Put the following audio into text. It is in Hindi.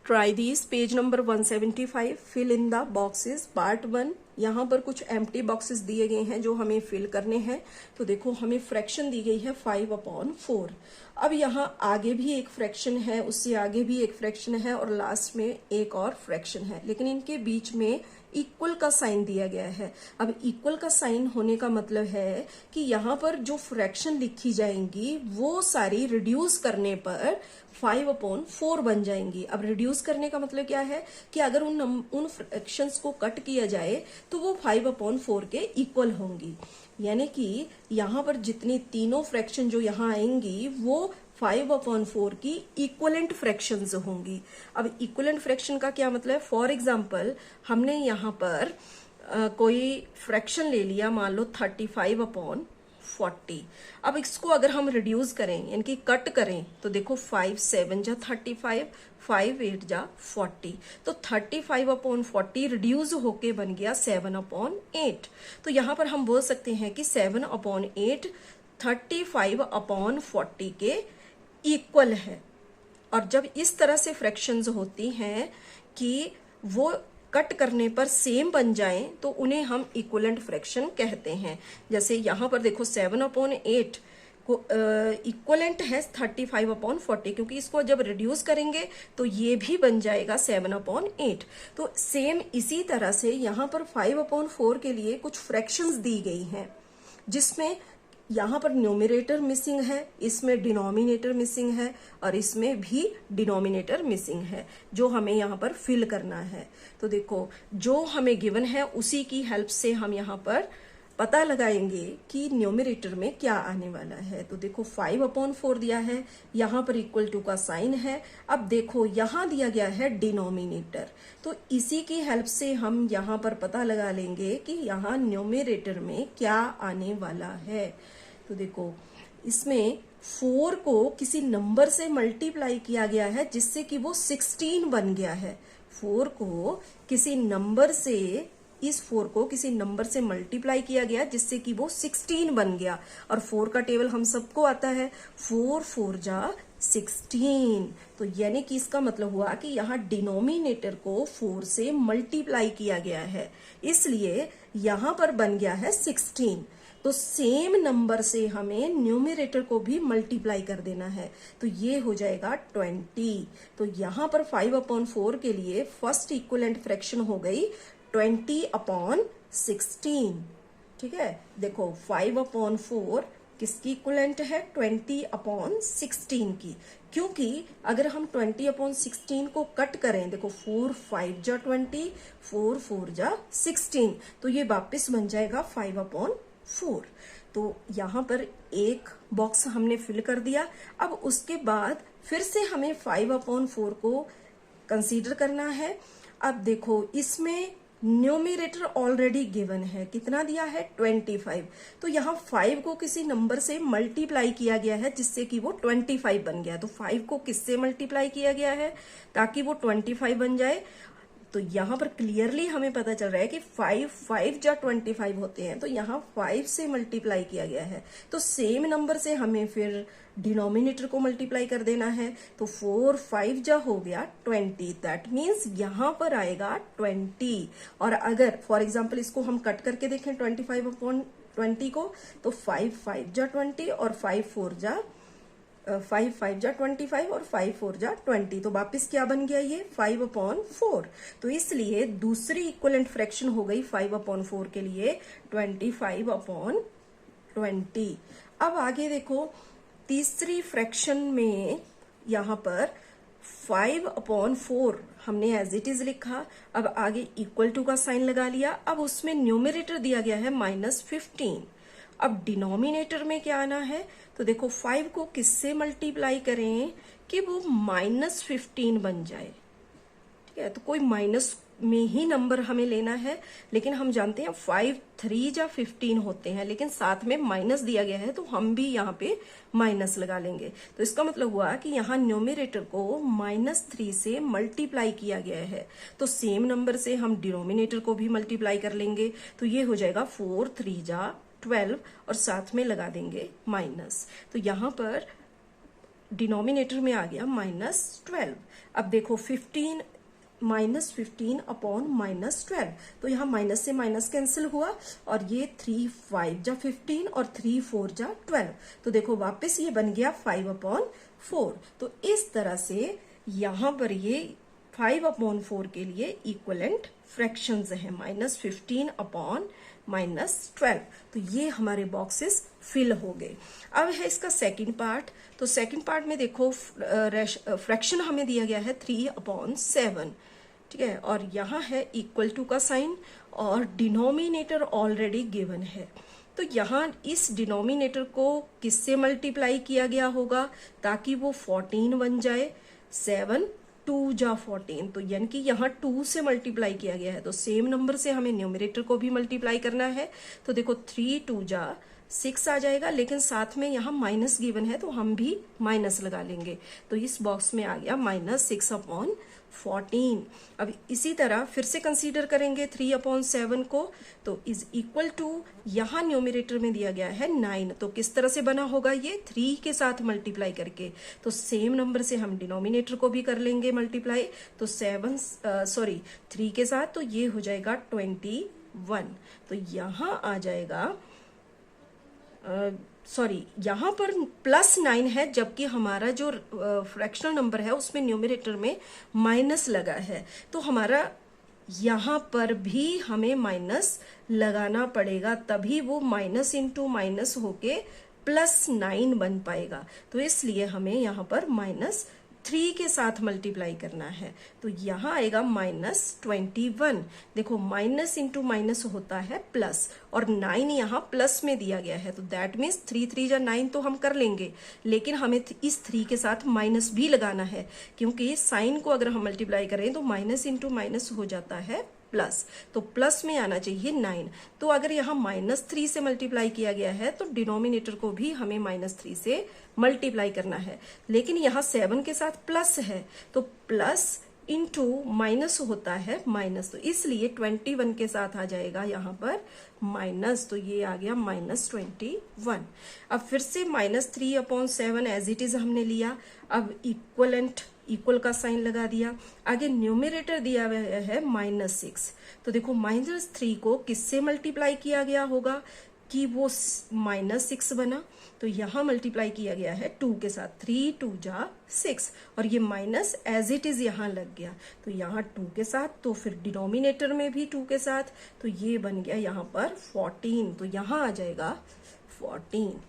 Try these page number 175 fill in the boxes part 1। यहाँ पर कुछ एम्प्टी बॉक्सेस दिए गए हैं जो हमें फिल करने हैं। तो देखो हमें फ्रैक्शन दी गई है 5/4। अब यहाँ आगे भी एक फ्रैक्शन है, उससे आगे भी एक फ्रैक्शन है और लास्ट में एक और फ्रैक्शन है, लेकिन इनके बीच में इक्वल का साइन दिया गया है। अब इक्वल का साइन होने का मतलब है कि यहाँ पर जो फ्रैक्शन लिखी जाएंगी वो सारी रिड्यूस करने पर 5/4 बन जाएंगी। अब रिड्यूस करने का मतलब क्या है कि अगर उन फ्रैक्शंस को कट किया जाए तो वो 5/4 के इक्वल होंगी। यानी कि यहाँ पर जितनी तीनों फ्रैक्शन जो यहाँ आएंगी वो 5/4 की इक्वलेंट फ्रैक्शंस होंगी। अब इक्वलेंट फ्रैक्शन का क्या मतलब है? फॉर एग्जाम्पल हमने यहाँ पर कोई फ्रैक्शन ले लिया, मान लो 35/40। अब इसको अगर हम रिड्यूस करें यानी कि कट करें तो देखो 5 7 जा 35, 5 8 जा 40। तो 35/40 रिड्यूस होके बन गया 7/8। तो यहाँ पर हम बोल सकते हैं कि 7/8 35/40 के इक्वल है। और जब इस तरह से फ्रैक्शंस होती हैं कि वो कट करने पर सेम बन जाएं तो उन्हें हम इक्वलेंट फ्रैक्शन कहते हैं। जैसे यहाँ पर देखो 7/8 को इक्वलेंट है 35/40, क्योंकि इसको जब रिड्यूस करेंगे तो ये भी बन जाएगा 7/8। तो सेम इसी तरह से यहाँ पर 5/4 के लिए कुछ फ्रैक्शंस दी गई हैं, जिसमें यहाँ पर न्यूमरेटर मिसिंग है, इसमें डिनोमिनेटर मिसिंग है और इसमें भी डिनोमिनेटर मिसिंग है, जो हमें यहाँ पर फिल करना है। तो देखो जो हमें गिवन है उसी की हेल्प से हम यहाँ पर पता लगाएंगे कि न्यूमरेटर में क्या आने वाला है। तो देखो 5/4 दिया है, यहाँ पर इक्वल टू का साइन है। अब देखो यहाँ दिया गया है डिनोमिनेटर, तो इसी की हेल्प से हम यहाँ पर पता लगा लेंगे कि यहाँ न्यूमरेटर में क्या आने वाला है। तो देखो इसमें 4 को किसी नंबर से मल्टीप्लाई किया गया है जिससे कि वो 16 बन गया है। 4 को किसी नंबर से, इस 4 को किसी नंबर से मल्टीप्लाई किया गया जिससे कि वो 16 बन गया। और 4 का टेबल हम सबको आता है, 4 4 जा 16। तो यानी कि इसका मतलब हुआ कि यहाँ डिनोमिनेटर को 4 से मल्टीप्लाई किया गया है, इसलिए यहाँ पर बन गया है 16। तो सेम नंबर से हमें न्यूमरेटर को भी मल्टीप्लाई कर देना है, तो ये हो जाएगा 20। तो यहाँ पर 5/4 के लिए फर्स्ट इक्वलेंट फ्रैक्शन हो गई 20/16। ठीक है, देखो 5/4 किसकी इक्वलेंट है? 20/16 की। क्योंकि अगर हम 20/16 को कट करें, देखो 4 5 जा 20, 4 4 जा 16, तो ये वापस बन जाएगा 5/4। तो यहाँ पर एक बॉक्स हमने फिल कर दिया। अब उसके बाद फिर से हमें 5/4 को कंसीडर करना है। अब देखो इसमें न्यूमरेटर ऑलरेडी गिवन है, कितना दिया है? 25। तो यहाँ 5 को किसी नंबर से मल्टीप्लाई किया गया है जिससे कि वो 25 बन गया। तो 5 को किससे मल्टीप्लाई किया गया है ताकि वो 25 बन जाए? तो यहाँ पर क्लियरली हमें पता चल रहा है कि 5 5 जा 25 होते हैं, तो यहाँ 5 से मल्टीप्लाई किया गया है। तो सेम नंबर से हमें फिर डिनोमिनेटर को मल्टीप्लाई कर देना है। तो 4 5 जा हो गया 20, दैट मीन्स यहाँ पर आएगा 20। और अगर फॉर एग्जाम्पल इसको हम कट करके देखें 25/20 को, तो 5 5 जा 20 और 5 4 जा 25 और 5 4 जा 20। तो वापिस क्या बन गया? ये 5/4। तो इसलिए दूसरी इक्वलेंट फ्रैक्शन हो गई 5/4 के लिए 25/20। अब आगे देखो तीसरी फ्रैक्शन में यहाँ पर 5/4 हमने एज इट इज लिखा। अब आगे इक्वल टू का साइन लगा लिया। अब उसमें न्यूमरेटर दिया गया है -15। अब डिनोमिनेटर में क्या आना है? तो देखो 5 को किससे मल्टीप्लाई करें कि वो -15 बन जाए। ठीक है, तो कोई माइनस में ही नंबर हमें लेना है, लेकिन हम जानते हैं 5 3 जा 15 होते हैं, लेकिन साथ में माइनस दिया गया है तो हम भी यहाँ पे माइनस लगा लेंगे। तो इसका मतलब हुआ कि यहाँ न्यूमरेटर को -3 से मल्टीप्लाई किया गया है, तो सेम नंबर से हम डिनोमिनेटर को भी मल्टीप्लाई कर लेंगे। तो ये हो जाएगा 4 3 जा 12 और साथ में लगा देंगे माइनस। तो यहाँ पर डिनोमिनेटर में आ गया -12। अब देखो 15 -15 अपॉन -12, तो यहाँ माइनस से माइनस कैंसिल हुआ और ये 3 5 जा 15 और 3 4 जा 12, तो देखो वापस ये बन गया 5/4। तो इस तरह से यहाँ पर ये 5/4 के लिए इक्वलेंट फ्रैक्शंस है, -15 अपॉन -12। तो ये हमारे बॉक्सेस फिल हो गए। अब है इसका सेकंड पार्ट। तो सेकंड पार्ट में देखो फ्रैक्शन हमें दिया गया है 3/7, ठीक है, और यहाँ है इक्वल टू का साइन और डिनोमिनेटर ऑलरेडी गिवन है। तो यहाँ इस डिनोमिनेटर को किससे मल्टीप्लाई किया गया होगा ताकि वो 14 बन जाए। 7 2 जा 14, तो यानी कि यहाँ 2 से मल्टीप्लाई किया गया है, तो सेम नंबर से हमें न्यूमरेटर को भी मल्टीप्लाई करना है। तो देखो 3 2 जा 6 आ जाएगा, लेकिन साथ में यहाँ माइनस गिवन है तो हम भी माइनस लगा लेंगे। तो इस बॉक्स में आ गया -6/14। अब इसी तरह फिर से कंसीडर करेंगे 3/7 को, तो इज इक्वल टू यहाँ न्यूमरेटर में दिया गया है 9, तो किस तरह से बना होगा ये 3 के साथ मल्टीप्लाई करके। तो सेम नंबर से हम डिनोमिनेटर को भी कर लेंगे मल्टीप्लाई, तो 3 के साथ, तो ये हो जाएगा 21। तो यहाँ आ जाएगा यहाँ पर +9 है, जबकि हमारा जो फ्रैक्शनल नंबर है उसमें न्यूमरेटर में माइनस लगा है, तो हमारा यहाँ पर भी हमें माइनस लगाना पड़ेगा, तभी वो माइनस इंटू माइनस होके +9 बन पाएगा। तो इसलिए हमें यहाँ पर -3 के साथ मल्टीप्लाई करना है, तो यहाँ आएगा -21। देखो माइनस इंटू माइनस होता है प्लस, और 9 यहाँ प्लस में दिया गया है, तो दैट मीन्स 3 3 जा 9 तो हम कर लेंगे, लेकिन हमें इस 3 के साथ माइनस भी लगाना है, क्योंकि साइन को अगर हम मल्टीप्लाई करें तो माइनस इंटू माइनस हो जाता है प्लस, तो प्लस में आना चाहिए 9। तो अगर यहाँ -3 से मल्टीप्लाई किया गया है तो डिनोमिनेटर को भी हमें -3 से मल्टीप्लाई करना है, लेकिन यहाँ 7 के साथ प्लस है, तो प्लस इंटू माइनस होता है माइनस, तो इसलिए 21 के साथ आ जाएगा यहाँ पर माइनस, तो ये आ गया -21। अब फिर से -3/7 एज इट इज हमने लिया। अब इक्वल का साइन लगा दिया। आगे न्यूमरेटर दिया हुआ है -6, तो देखो -3 को किससे मल्टीप्लाई किया गया होगा कि वो -6 बना, तो यहाँ मल्टीप्लाई किया गया है 2 के साथ, 3 2 जा 6, और ये माइनस एज इट इज यहाँ लग गया, तो यहाँ 2 के साथ, तो फिर डिनोमिनेटर में भी 2 के साथ, तो ये बन गया यहाँ पर 14, तो यहाँ आ जाएगा 14।